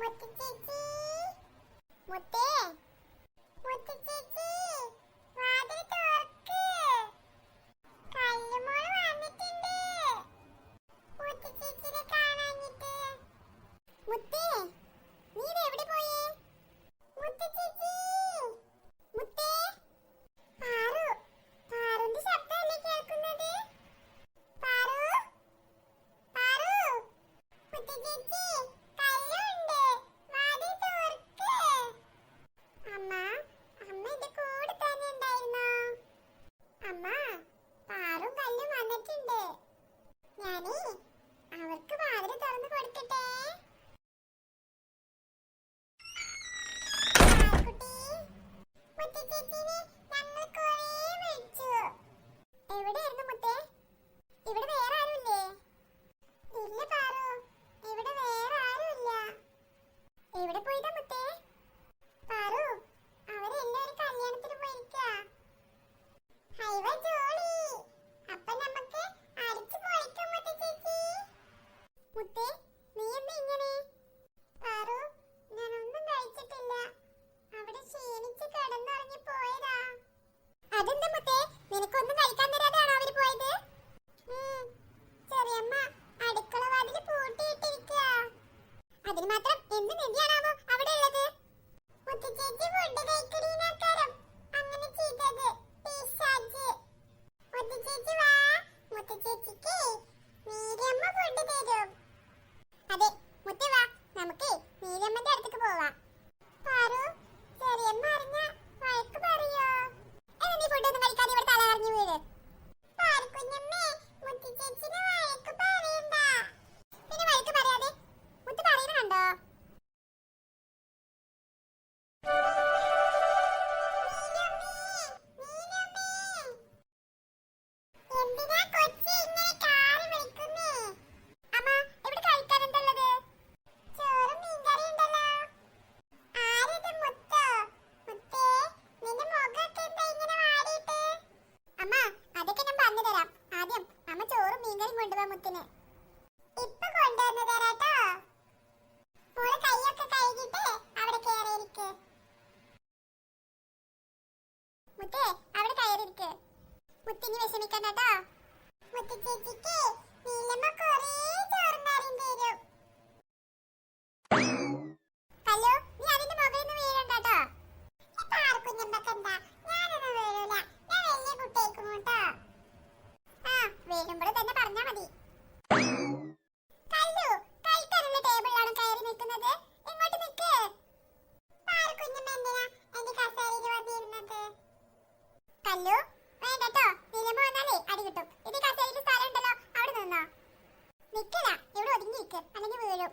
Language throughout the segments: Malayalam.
മുത്തു ചേച്ചി, മുത്തേ, മുത്തു ചേച്ചി, വാതിൽ തുറക്ക്. കല്ലുമോള് വന്നിട്ടുണ്ട്. മുത്തു ചേച്ചിനെ കാണാഞ്ഞിട്ട്. മുത്തേ, നീ എവിടെ പോയേ? മുത്തു ചേച്ചി, മുത്തേ, പാറു, പാറുന്റെ ശബ്ദമല്ലേ കേൾക്കുന്നത്? പാറു, പാറു, മുത്തു ചേച്ചി, കല്ലുണ്ട്, വാതിൽ തുറക്ക്. അമ്മ, അമ്മ എന്റെ കൂടെ തന്നെ ഉണ്ടായിരുന്നോ? അമ്മ, പാറും കല്ലും വന്നിട്ടുണ്ട്. ഞാനേ അവർക്ക് വാതിൽ തുറന്ന് കൊടുക്കട്ടെ. പാറുക്കുട്ടി, മുത്തു ചേച്ചിനെ ഞങ്ങൾ കുറേ വിളിച്ചു. എവിടെയായിരുന്നു മുത്തേ? ഇവിടെ വേറെ ആരുമില്ലേ? ഇല്ല പാറു, ഇവിടെ വേറെ ആരുമില്ല. എവിടെ പോയതാ മുത്തേ? പാറു, അവരെല്ലാവരും കല്യാണത്തിന് പോയിരിക്കാ. ഹൈവ ജോളി, അപ്പൊ നമുക്ക് അടിച്ചു പൊളിക്കാം മുത്തു ചേച്ചി. മുത്തേ, നീ എന്താ ഇങ്ങനെ? പാറു, ഞാനൊന്നും കഴിച്ചിട്ടില്ല. അവിടെ ക്ഷീണിച്ച് കിടന്നുറങ്ങി പോയതാ. അതെന്താ മുത്തേ, നിനക്കൊന്നും കഴിക്കാൻ തരാതാണോ അവര് പോയത്? ചെറിയമ്മ അടുക്കള വാതില് പൂട്ടിയിട്ടിരിക്കുക. അതിന് മാത്രം എന്ത് നിധിയാണാവോ അവിടെ ഉള്ളത്? മുത്തു ചേച്ചി ഫുഡ് കഴിക്കണീനാക്കാരം അങ്ങനെ ചെയ്തത്. പിശാച്. മുത്തു ചേച്ചി വാ, മുത്തു ചേച്ചിക്ക് നീലമ്മ ഫുഡ് തരും. അതെ മുത്തേ, വാ, നമുക്ക് നീലമ്മന്റെ അടുത്തേക്ക് പോവാം. പാറു, ചെറിയമ്മ അറിഞ്ഞ വഴക്ക് പറയോ? എന്നാ നീ ഫുഡ് ഒന്നും കഴിക്കാതെ ഇവിടെ തല കറങ്ങി വീട്. പാറുക്കുഞ്ഞമ്മേ, മുത്തു ചേച്ചിനെ വഴക്ക് പറയണ്ട. പിന്നെ വഴക്ക് പറയാതെ മുത്ത് പറയുന്ന കണ്ടോ? എന്തിനാ കൊച്ചി ഇങ്ങനെ കാറി വിളിക്കുന്നേ? അമ്മ, ഇവിടെ കഴിക്കാൻ എന്തള്ളത്? ചോറും മീൻകറി ഉണ്ടല്ലോ. ആരിത് മുത്തോ? മുത്തേ, നിന്റെ മുഖമൊക്കെ എന്താ ഇങ്ങനെ വാടിയിട്ട്? അമ്മ, അതൊക്കെ ഞാൻ പറഞ്ഞു തരാം. ആദ്യം അമ്മ ചോറും മീൻകറിയും കൊണ്ടുപോവാ മുത്തിന്. ഇപ്പൊ കൊണ്ടുവന്നു തരാട്ടോ. മോള് കൈയൊക്കെ കഴുകിട്ട് അവിടെ കയറിയിരിക്ക്. മുത്തേ, അവിടെ കയറിയിരിക്ക്. മുത്തിന് വിഷമിക്കണ്ടോ. മുത്തു ചേച്ചിക്ക് നീലമ്മ കുറേ ചോറും കറിയും തരും. ഹലോ, നീ അതിന്റെ മുകളിൽ നിന്ന് വീഴണ്ടോ. പാർക്കുഞ്ഞമ്മക്കെന്താ, ഞാനൊന്നും വീഴൂല. ഞാൻ വലിയ കുട്ടിയേക്കും കേട്ടോ. ആ, വീഴുമ്പോൾ തന്നെ പറഞ്ഞാ മതി. കല്ലു, കഴിക്കാനുള്ള ടേബിളിലാണ് കയറി നിൽക്കുന്നത്. ഇങ്ങോട്ട് നിൽക്ക്. പാർക്കുഞ്ഞമ്മ എന്തിനാ എന്റെ കസേരയിൽ വന്നിരുന്നത്? കല്ലു, വേണ്ടട്ടോ. നീലമ്മ വന്നാലേ അടി കിട്ടും. ഇത് കസേരയിൽ സ്ഥലം ഉണ്ടല്ലോ, അവിടെ നിന്നോ. നിക്കല, ഇവിടെ ഒതുങ്ങിയിരിക്ക്, അല്ലെങ്കിൽ വീഴും.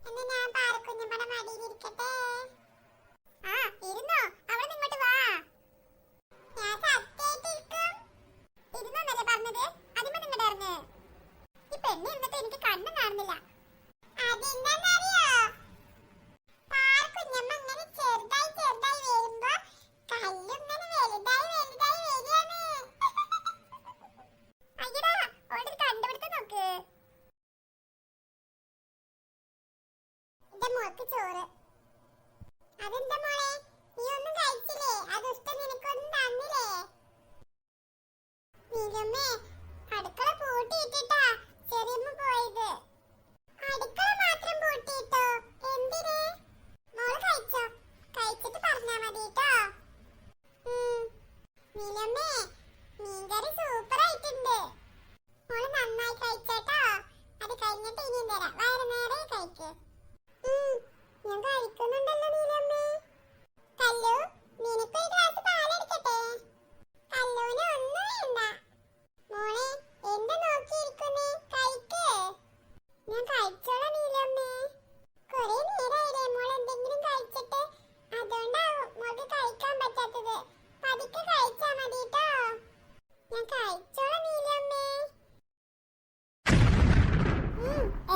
എന്നാ ഞാൻ പാർക്കുഞ്ഞമ്മയുടെ മടിയിലിരിക്കട്ടെ. ആ, ഇരുന്നോ. അവിടെ നിങ്ങോട്ട് വാ. ഞാൻ സത്യായിട്ടിരിക്കും. ഇരുന്നോന്നല്ലേ പറഞ്ഞത്? അതിമ്മ നിങ്ങടെ ഇറങ്ങ്. ഈ പെണ്ണ് ഇരുന്നിട്ട് എനിക്ക് കണ്ണും കാണുന്നില്ല. അതെന്താന്നറിയോ? പാർക്കുഞ്ഞമ്മ ഇങ്ങനെ ചെറുതായി ചെറുതായി വരുമ്പോ കല്ലിങ്ങനെ വലുതായി വലുതായി വരികയാണ്. അയ്യടാ, ഓളൊരു കണ്ടുപിടുത്തം നോക്ക്. എന്റെ മോൾക്ക് ചോറ്. അതെന്താ മോളെ, നീ ഒന്നും കഴിച്ചില്ലേ? ആ ദുഷ്ടൻ നിനക്കൊന്നും തന്നില്ലേ? നീലമ്മേ, അടുക്കള പൂട്ടിയിട്ടിട്ടാ ചെറിയമ്മ പോയത്. അടുക്കള മാത്രം പൂട്ടിയിട്ടോ? എന്തിന്? മോള് കഴിച്ചോ? കഴിച്ചിട്ട് പറഞ്ഞാ മതി ട്ടോ. നീലമ്മേ, മീൻകറി സൂപ്പർ ആയിട്ടുണ്ട്. മോള് നന്നായി കഴിച്ചോട്ടോ. അത് കഴിഞ്ഞിട്ട് ഇനിയും തരാം. വയറ് നേരെ കഴിക്ക്. ഞാൻ കഴിക്കുന്നുണ്ടല്ലോ നീലമ്മേ. കല്ലു, നിനക്കൊരു ഗ്ലാസ് പാലെടുക്കട്ടെ? കല്ലുവിന് ഒന്നും വേണ്ട. മോളെ, എന്താ നോക്കിയിരിക്കുന്നേ? കഴിക്ക്. ഞാൻ കഴിച്ചോളാം നീലമ്മേ. കുറേ നേരമായില്ലേ മോൾ എന്തെങ്കിലും കഴിച്ചിട്ട്? അതുകൊണ്ടാവും മോൾക്ക് കഴിക്കാൻ പറ്റാത്തത്. പതുക്കെ കഴിച്ചാ മതി ട്ടോ. ഞാൻ കഴിച്ചോളാം നീലമ്മേ.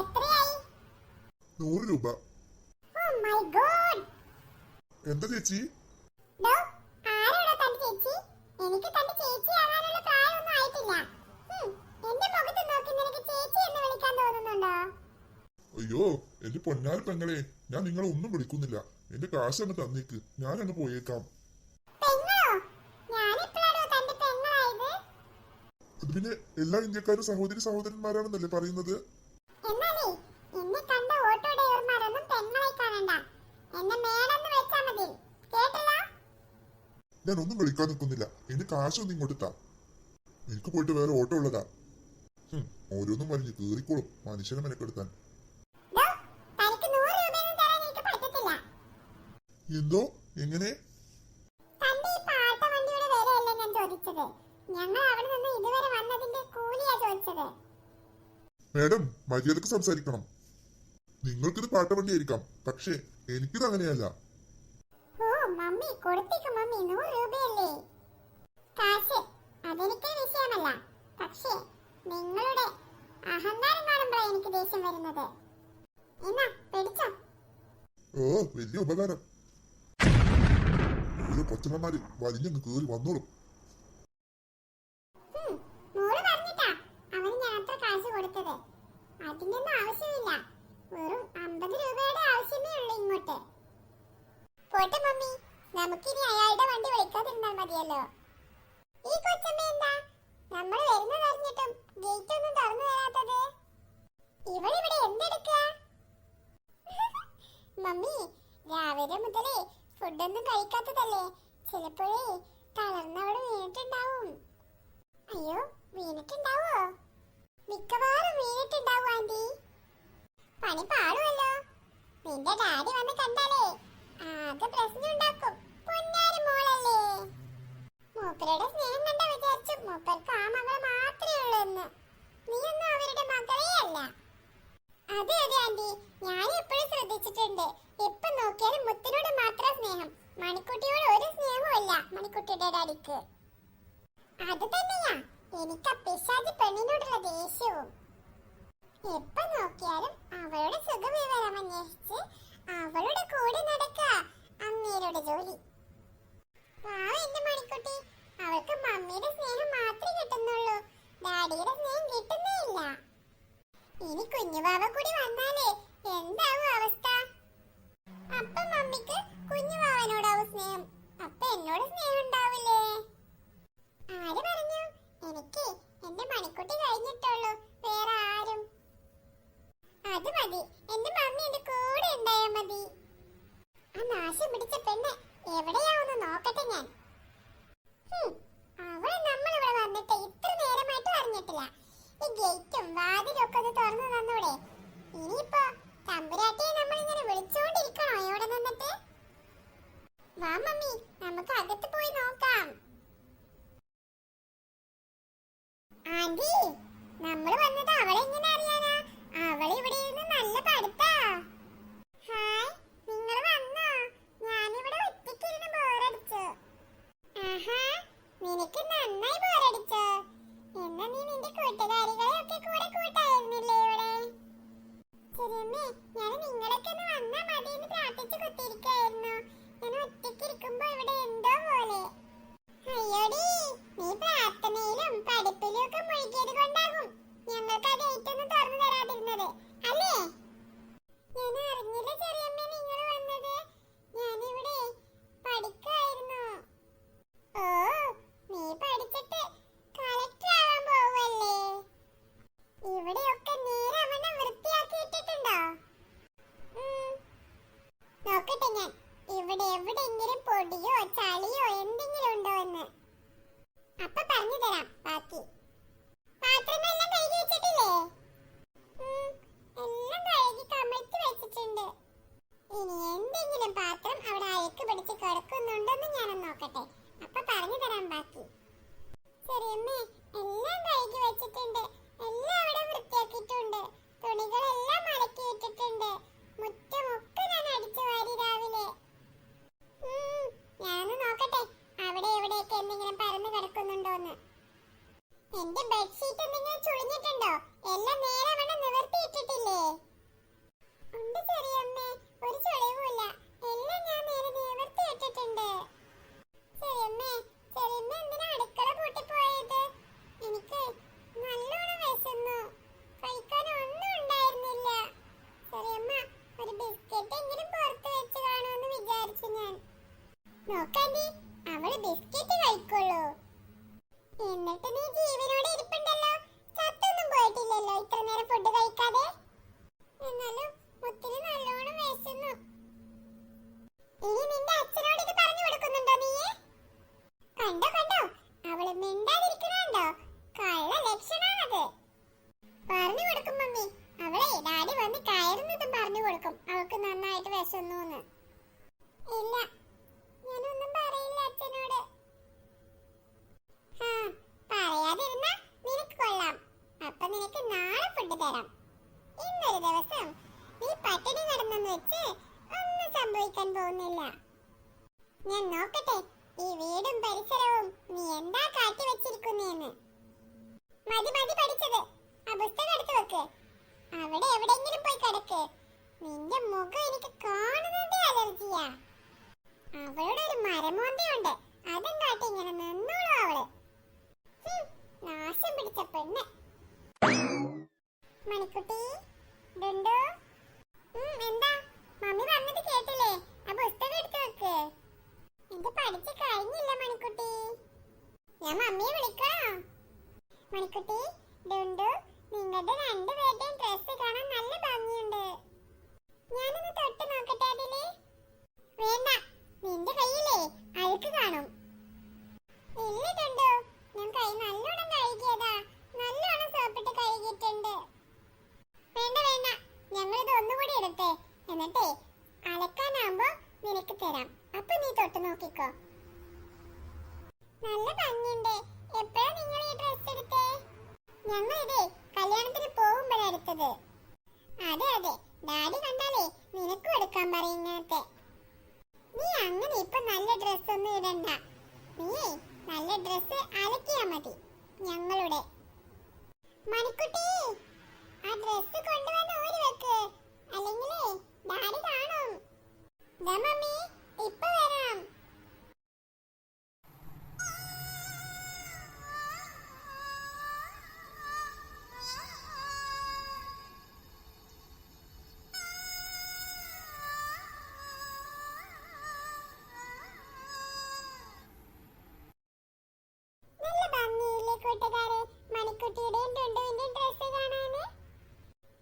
എത്രയായി? 100 രൂപ. Oh my God. എന്താ ചേച്ചി? ഡോ, ആരാടാ തന്റെ ചേച്ചി? എനിക്ക് തന്റെ ചേച്ചി ആകാനുള്ള പ്രായമൊന്നും ആയിട്ടില്ല. എന്റെ മുഖത്ത് നോക്കി നിനക്ക് ചേച്ചി എന്ന് വിളിക്കാൻ തോന്നുന്നുണ്ടോ? അയ്യോ എന്റെ പൊന്നാൽ പെങ്ങളെ, ഞാൻ നിങ്ങളെ ഒന്നും വിളിക്കുന്നില്ല. എന്റെ കാശ് അങ്ങ് തന്നേക്ക്, ഞാൻ അങ്ങ് പോയേക്കാം. പെങ്ങളോ? ഞാനെപ്പോഴാണോ തന്റെ പെങ്ങളായത്? അത് പിന്നെ എല്ലാ ഇന്ത്യക്കാരും സഹോദരി സഹോദരന്മാരാണെന്നല്ലേ പറയുന്നത്? എന്നാലേ എന്നെ കണ്ട ഓട്ടോ ഡ്രൈവർമാരൊന്നും പെങ്ങളായി കാണണ്ട. എന്നെ മേലെന്ന് വെച്ചാ മതി. കേട്ടല്ലോ? ഞാൻ ഒന്നും വിളിക്കാൻ നിൽക്കുന്നില്ല. എന്റെ കാശൊന്നും ഇങ്ങോട്ട് താ. എനിക്ക് പോയിട്ട് വേറെ ഓട്ടോ ഉള്ളതാ. ഓരോന്നും വലിഞ്ഞ് കേറിക്കോളും മനുഷ്യനെ മെനക്കെടുത്താൻ. ദോ, തനിക്ക് 100 രൂപയൊന്നും തരാൻ എനിക്ക് പറ്റത്തില്ല. എന്തോ? എങ്ങനെ? തന്റെ ഈ പാട്ട വണ്ടിയുടെ വിലയല്ല ഞാൻ ചോദിച്ചത്. ഞങ്ങൾ അവിടെ നിന്ന് ഇതുവരെ വന്നതിന്റെ കൂലിയാ ചോദിച്ചത്. മാഡം, മര്യാദക്ക് സംസാരിക്കണം. നിങ്ങൾക്കിത് പാട്ടവണ്ടിയായിരിക്കാം, പക്ഷേ എനിക്കിത് അങ്ങനെയല്ല. ഓ മമ്മി, കൊടുത്തേക്ക് മമ്മി. 100 രൂപയല്ലേ കാശ്? അതെനിക്ക് വിഷയമല്ല. പക്ഷേ നിങ്ങളുടെ അഹങ്കാരം കാണുമ്പോഴാണ് എനിക്ക് ദേഷ്യം വരുന്നത്. എന്നാ പിടിച്ചോ. ഓ, വലിയ ഉപകാരം. ഓരോ കൊച്ചമ്മമാര് വലിഞ്ഞങ്ങ് കേറി വന്നോളും. 100 പറഞ്ഞിട്ടാ അവന് ഞാൻ അത്ര കാശ് കൊടുത്തത്. അതിനൊന്നും ആവശ്യമില്ല. വെറും 50 രൂപയുടെ ആവശ്യമേ ഉള്ളൂ ഇങ്ങോട്ട്. പോട്ടെ മമ്മി, നമുക്കിനി അയാളുടെ വണ്ടി വിളിക്കാതിരുന്നാൽ മതിയല്ലോ. ഈ കൊച്ചമ്മ എന്താ നമ്മൾ വരുന്നതറിഞ്ഞിട്ടും ഗേറ്റ് ഒന്നും തുറന്നു തരാത്തത്? ഇവളിവിടെ എന്തെടുക്കുക? മമ്മി, രാവിലെ മുതലേ ഫുഡൊന്നും കഴിക്കാത്തതല്ലേ? ചിലപ്പോഴേ തളർന്നവള് വീണിട്ടുണ്ടാവും. അയ്യോ, വീണിട്ടുണ്ടാവോ? മിക്കവാറും വീണിട്ടുണ്ടാവും ആന്റി. പണി പാടുമല്ലോ. നിന്റെ ഡാഡി വന്ന് കണ്ടാലേ ആകെ പ്രശ്നം ഉണ്ടാക്കും. പൊന്നാരി മോളല്ലേ. മൂപ്പരുടെ സ്നേഹം കണ്ട വിചാരിച്ചു മൂപ്പർക്ക് ആ മകളെ മാത്രമേ ഉള്ളൂ എന്ന്. നീയൊന്നും അവരുടെ മകളേ അല്ല. അതെ അതെ ആന്റി, ഞാൻ എപ്പോഴും ശ്രദ്ധിച്ചിട്ടുണ്ട്. എപ്പോ നോക്കിയാലും മുത്തിനോട് മാത്രം സ്നേഹം. മണിക്കുട്ടിയോട് ഒരു സ്നേഹവും ഇല്ല മണിക്കുട്ടിയുടെ ഡാഡിക്ക്. അത് തന്നെയാ എനിക്ക് ആ പിശാചി പെണ്ണിനോടുള്ള ദേഷ്യവും. എപ്പോ നോക്കിയാലും അവളുടെ സുഖവിവരം അന്വേഷിച്ച് അവളുടെ കൂടെ നടക്കുക അങ്ങേരുടെ ജോലി. എന്റെ മണിക്കുട്ടി, അവൾക്ക് മമ്മിയുടെ സ്നേഹം മാത്രമേ കിട്ടുന്നുള്ളൂ. ഡാഡിയുടെ സ്നേഹം കിട്ടുന്നേ ഇല്ല. ഇനി കുഞ്ഞുവാവ കൂടി വന്നാലേ എന്താവും അവസ്ഥ? അപ്പൊ മമ്മിക്ക് കുഞ്ഞുവാവനോടാവും സ്നേഹം, അപ്പൊ എന്നോട് സ്നേഹം ഉണ്ടാവില്ലേ? ആര് പറഞ്ഞു? എനിക്ക് എന്റെ മണിക്കുട്ടി കഴിഞ്ഞിട്ടുള്ളൂ, വേറെ ആരും. അത് മതി, എന്റെ മമ്മി എന്റെ കൂടെ ഉണ്ടായാ മതി. ആ നാശം പിടിച്ച പെണ്ണ് എവിടെയാവുന്ന് നോക്കട്ടെ ഞാൻ. അവളെ നമ്മളിവിടെ വന്നിട്ട് ഇത്ര നേരമായിട്ടും അറിഞ്ഞിട്ടില്ല. ഈ ഗേറ്റും വാതിലും ഒക്കെ ഒന്ന് തുറന്നു തന്നൂടെ? ഇനിയിപ്പോ തമ്പുരാട്ടിയെ നമ്മളിങ്ങനെ വിളിച്ചോണ്ടിരിക്കണോ ഇവിടെ നിന്നിട്ട്? വാ മമ്മി, നമുക്ക് അകത്ത് പോയി നോക്കാം. ആന്റി, നമ്മൾ വന്നത് അവളെ എങ്ങനെ അറിയാനാ? അവളെ ഇവിടെ ഇരുന്ന് നല്ല പഠിത്താ. ഹായ്, നിങ്ങൾ വന്നോ? ഞാനിവിടെ ഒറ്റയ്ക്കിരുന്ന് ബോറടിച്ചു. ആഹാ, നിനക്ക് നന്നായി ബോറടിച്ചോ? എന്നാ നീ നിന്റെ കൂട്ടുകാരികളെ ഒക്കെ കൂടെ കൂട്ടായിരുന്നില്ലേ ഇവിടെ? ശരിയമ്മേ, ഞാൻ നിങ്ങളൊക്കെ ഒന്ന് വന്നാ മതിയെന്ന് പ്രാർത്ഥിച്ചു കുത്തിയിരിക്കായിരുന്നു. ഞാൻ ഒറ്റയ്ക്കിരിക്കുമ്പോ ഇവിടെ എന്തോ പോലെ. അയ്യോടി, നീ പ്രാർത്ഥനയിലും പഠിപ്പിലും ഒക്കെ മുഴുകിയത് കൊണ്ടാകും ഞങ്ങൾക്ക് ആ ഗേറ്റ് ഒന്നും തുറന്നു തരാതിരുന്നത്, അല്ലേ? ഞാൻ അറിഞ്ഞില്ല ചെറിയമ്മേ നിങ്ങൾ വന്നത്. ഞാനിവിടെ പഠിക്കായിരുന്നു. ഓ, നീ പഠിച്ചിട്ട് കളക്ടർ ആവാൻ പോവല്ലേ? ഇവിടെയൊക്കെ നേരവണ്ണം വൃത്തിയാക്കിയിട്ടിട്ടുണ്ടോ? നോക്കട്ടെ ഞാൻ ഇവിടെ എവിടെയെങ്കിലും പൊടിയോ ചളിയോ എന്തെങ്കിലും ഉണ്ടോ എന്ന്. അപ്പൊ പറഞ്ഞു തരാം ബാക്കി. പാത്രങ്ങളെല്ലാം കഴുകി വെച്ചിട്ടില്ലേ? എല്ലാം കഴുകി കമിഴ്ത്തി വെച്ചിട്ടുണ്ട്. ഇനി എന്തെങ്കിലും പാത്രം അവിടെ അഴുക്ക് പിടിച്ച് കിടക്കുന്നുണ്ടോന്ന് ഞാനൊന്ന് നോക്കട്ടെ. അപ്പൊ പറഞ്ഞു തരാം ബാക്കി. ശരിയമ്മേ, എല്ലാം കഴുകി വെച്ചിട്ടുണ്ട്. എല്ലാം അവിടെ വൃത്തിയാക്കിയിട്ടുണ്ട്. തുണികളെല്ലാം മടക്കിയിട്ടിട്ടുണ്ട്. മുറ്റമൊക്കെ ഞാൻ അടിച്ചു വാരി രാവിലെ. ഞാനൊന്ന് നോക്കട്ടെ അവിടെ എവിടെയൊക്കെ എന്തെങ്കിലും പരന്ന് കിടക്കുന്നുണ്ടോന്ന്. എന്റെ ബെഡ്ഷീറ്റ് എന്തെങ്കിലും ചുളിഞ്ഞിട്ടുണ്ടോ? എല്ലാം നേരവണ്ണം നിവർത്തിയിട്ടിട്ടില്ലേ? ഉണ്ട് ചെറിയമ്മേ, ഒരു ചുളിവുമില്ല. എല്ലാം ഞാൻ നേരെ നിവർത്തിയിട്ടിട്ടുണ്ട്. ചെറിയമ്മേ, ചെറിയമ്മ എന്തിനാ അടുക്കള പൂട്ടിപ്പോയത്? എനിക്ക് നല്ലോണം വിശന്നു. കഴിക്കാൻ ഒന്നും ഉണ്ടായിരുന്നില്ല. കൊടുക്കാതെ? എന്നാലും മുത്തിന് നല്ലോണം വിശന്നു. ഇനി നിന്റെ അച്ഛനോട് ഇത് പറഞ്ഞു കൊടുക്കുന്നുണ്ടോ നീ? കണ്ടോ കണ്ടോ, അവള് മിണ്ടാതിരിക്കണുണ്ടോ? കള്ള ലക്ഷണാണത്. പറഞ്ഞു കൊടുക്കും മമ്മി. അവളെ ഡാഡി വന്ന് കയറുന്നതും പറഞ്ഞു കൊടുക്കും അവൾക്ക് നന്നായിട്ട് വിശന്നൂന്ന്. ഇല്ല, ഞാനൊന്നും പറയില്ല അച്ഛനോട്. പറയാതിരുന്ന നിനക്ക് കൊള്ളാം. അപ്പൊ നിനക്ക് നാളെ ഫുഡ് തരാം. ഇന്നൊരു ദിവസം നീ പട്ടിണി കിടന്നെന്ന് വെച്ച് ഒന്നും സംഭവിക്കാൻ പോകുന്നില്ല. ഞാൻ നോക്കട്ടെ ഈ വീടും പരിസരവും നീ എന്താ കാട്ടി വെച്ചിരിക്കുന്നേന്ന്. മതി മതി പഠിച്ചത്. ആ പുസ്തകം എടുത്തു വെക്ക്. അവിടെ എവിടെയെങ്കിലും പോയി കിടക്ക്. നിന്റെ മുഖം എനിക്ക് കാണുന്നതേ അലർജിയാ. അവളുടെ ഒരു മരമോന്തയുണ്ട്, അതും കാട്ടി ഇങ്ങനെ നിന്നോളൂ അവള്. നാശം പിടിച്ച പെണ്ണ്. മണിക്കുട്ടി, ഡുണ്ടു, എന്താ? മമ്മി പറഞ്ഞത് കേട്ടില്ലേ? ആ പുസ്തകം എടുത്തു വെക്ക്. ഇത് പഠിച്ചു കഴിഞ്ഞില്ല മണിക്കുട്ടി. ഞാൻ മമ്മിയെ വിളിക്കാം. മണിക്കുട്ടി, ഡുണ്ടു, നിങ്ങളുടെ രണ്ടുപേരുടെയും ഡ്രസ് കാണാൻ നല്ല ഭംഗിയുണ്ട്. ഞാനൊന്ന് തൊട്ട് നോക്കട്ടെ അതില്? വേണ്ട, നിന്റെ കയ്യിലേ അഴുക്ക് കാണും. ഇല്ല ഡുണ്ടു, ഞാൻ കൈ നല്ലോണം കഴുകിയതാ. നല്ലോണം സോപ്പിട്ട് കഴുകിയിട്ടുണ്ട്. വേണ്ട വേണ്ട, ഞങ്ങളിത് ഒന്നുകൂടി എടുത്തേ. എന്നിട്ടേ അലക്കാനാകുമ്പോ നിനക്ക് തരാം. അപ്പൊ നീ തൊട്ട് നോക്കിക്കോ. നല്ല ഭംഗിയുണ്ട്. എപ്പോഴാ നിങ്ങൾ ഈ ഡ്രസ് എടുത്തേ? ഞങ്ങൾ ഇതേ കല്യാണത്തിന് പോകുമ്പോഴാ എടുത്തത്. അതെ അതെ, ഡാഡി കണ്ടാലേ നിനക്കും എടുക്കാൻ പറയും ഇങ്ങനത്തെ. നീ അങ്ങനെ ഇപ്പൊ നല്ല ഡ്രസ് ഒന്നും ഇടണ്ട. നീ നല്ല ഡ്രസ് അലക്കിയാ മതി ഞങ്ങളുടെ. മണിക്കുട്ടി, ആ ഡ്രസ് കൊണ്ടുവന്ന് ഊരി വെക്ക്, അല്ലെങ്കിലേ ഡാഡി കാണും. ദാ മമ്മി, ഇപ്പൊ വരാം. നല്ല ഭംഗിയില്ലേ കൂട്ടുകാരെ മണിക്കുട്ടിയുടെയും ഡുണ്ടുവിന്റെയും ഡ്രസ് കാണാന്?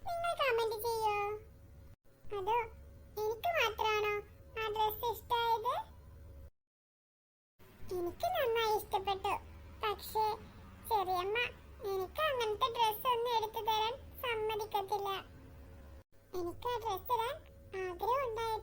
നിങ്ങൾ കമന്റ് ചെയ്യോ? അതോ എനിക്ക് മാത്രാണോ ആ ഡ്രസ് ഇഷ്ടായത്? എനിക്ക് നന്നായി ഇഷ്ടപ്പെട്ടു. പക്ഷേ ചെറിയമ്മ എനിക്ക് അങ്ങനത്തെ ഡ്രസ് ഒന്നും എടുത്തു തരാൻ സമ്മതിക്കത്തില്ല. എനിക്ക് ആ ഡ്രസ് ഇടാൻ ആഗ്രഹം ഉണ്ടായിരുന്നു.